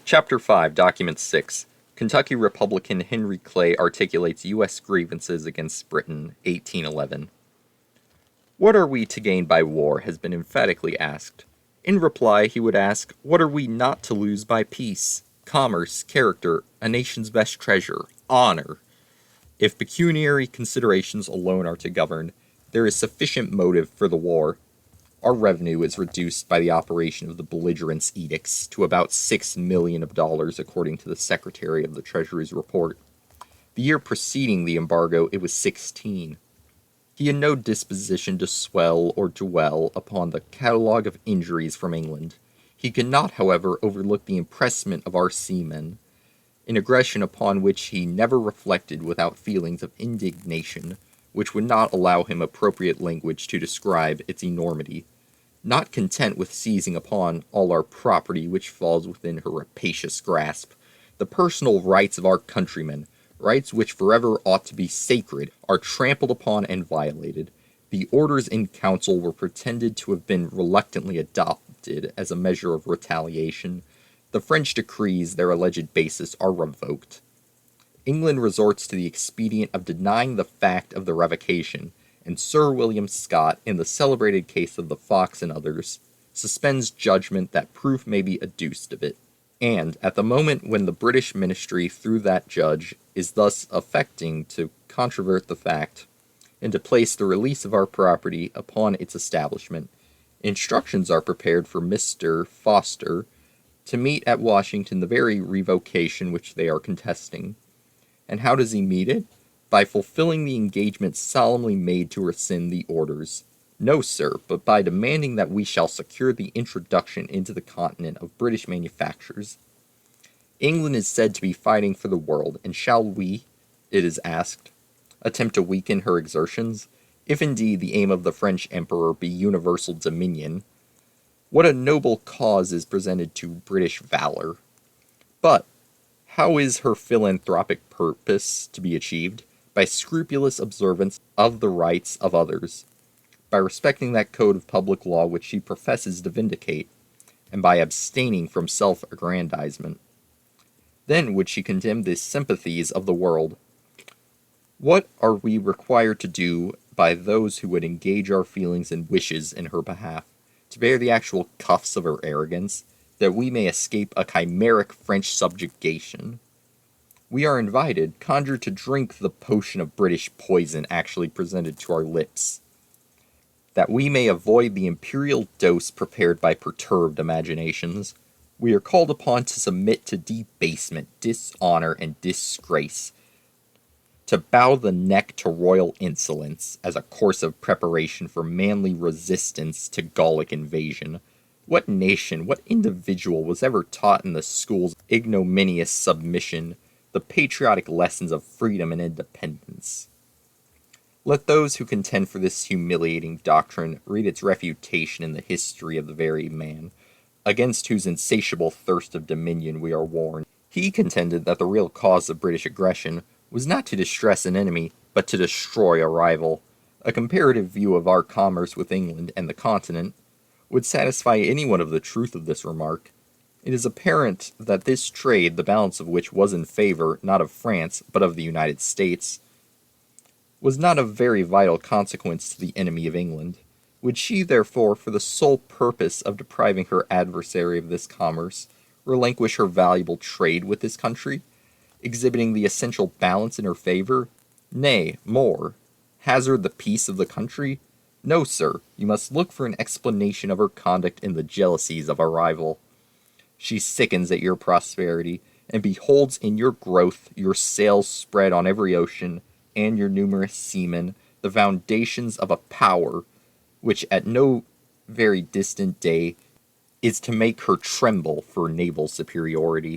Chapter 5, Document 6. Kentucky Republican Henry Clay articulates U.S. grievances against Britain, 1811. What are we to gain by war has been emphatically asked. In reply, he would ask, what are we not to lose by peace? Commerce, character, a nation's best treasure, honor. If pecuniary considerations alone are to govern, there is sufficient motive for the war. Our revenue is reduced by the operation of the belligerents' edicts to about $6 million according to the Secretary of the Treasury's report. The year preceding the embargo, it was 16. He had no disposition to swell or dwell upon the catalogue of injuries from England. He could not, however, overlook the impressment of our seamen, an aggression upon which he never reflected without feelings of indignation, which would not allow him appropriate language to describe its enormity. Not content with seizing upon all our property which falls within her rapacious grasp, the personal rights of our countrymen, rights which forever ought to be sacred, are trampled upon and violated. The orders in council were pretended to have been reluctantly adopted as a measure of retaliation. The French decrees, their alleged basis, are revoked. England resorts to the expedient of denying the fact of the revocation, and Sir William Scott, in the celebrated case of the Fox and others, suspends judgment that proof may be adduced of it. And, at the moment when the British ministry, through that judge, is thus affecting to controvert the fact, and to place the release of our property upon its establishment, instructions are prepared for Mr. Foster to meet at Washington the very revocation which they are contesting. And how does he meet it? By fulfilling the engagement solemnly made to rescind the orders. No, sir, but by demanding that we shall secure the introduction into the continent of British manufactures. England is said to be fighting for the world, and shall we, it is asked, attempt to weaken her exertions, if indeed the aim of the French Emperor be universal dominion? What a noble cause is presented to British valor! But how is her philanthropic purpose to be achieved? By scrupulous observance of the rights of others, by respecting that code of public law which she professes to vindicate, and by abstaining from self-aggrandizement. Then would she condemn the sympathies of the world. What are we required to do by those who would engage our feelings and wishes in her behalf, to bear the actual cuffs of her arrogance, that we may escape a chimeric French subjugation? We are invited, conjured to drink the potion of British poison actually presented to our lips, that we may avoid the imperial dose prepared by perturbed imaginations. We are called upon to submit to debasement, dishonor, and disgrace, to bow the neck to royal insolence as a course of preparation for manly resistance to Gallic invasion. What nation, what individual was ever taught in the schools ignominious submission, the patriotic lessons of freedom and independence? Let those who contend for this humiliating doctrine read its refutation in the history of the very man, against whose insatiable thirst of dominion we are warned. He contended that the real cause of British aggression was not to distress an enemy, but to destroy a rival. A comparative view of our commerce with England and the continent would satisfy anyone of the truth of this remark. It is apparent that this trade, the balance of which was in favor, not of France, but of the United States, was not of very vital consequence to the enemy of England. Would she, therefore, for the sole purpose of depriving her adversary of this commerce, relinquish her valuable trade with this country, exhibiting the essential balance in her favor? Nay, more, hazard the peace of the country? No, sir, you must look for an explanation of her conduct in the jealousies of a rival. She sickens at your prosperity, and beholds in your growth, your sails spread on every ocean, and your numerous seamen, the foundations of a power which at no very distant day is to make her tremble for naval superiority.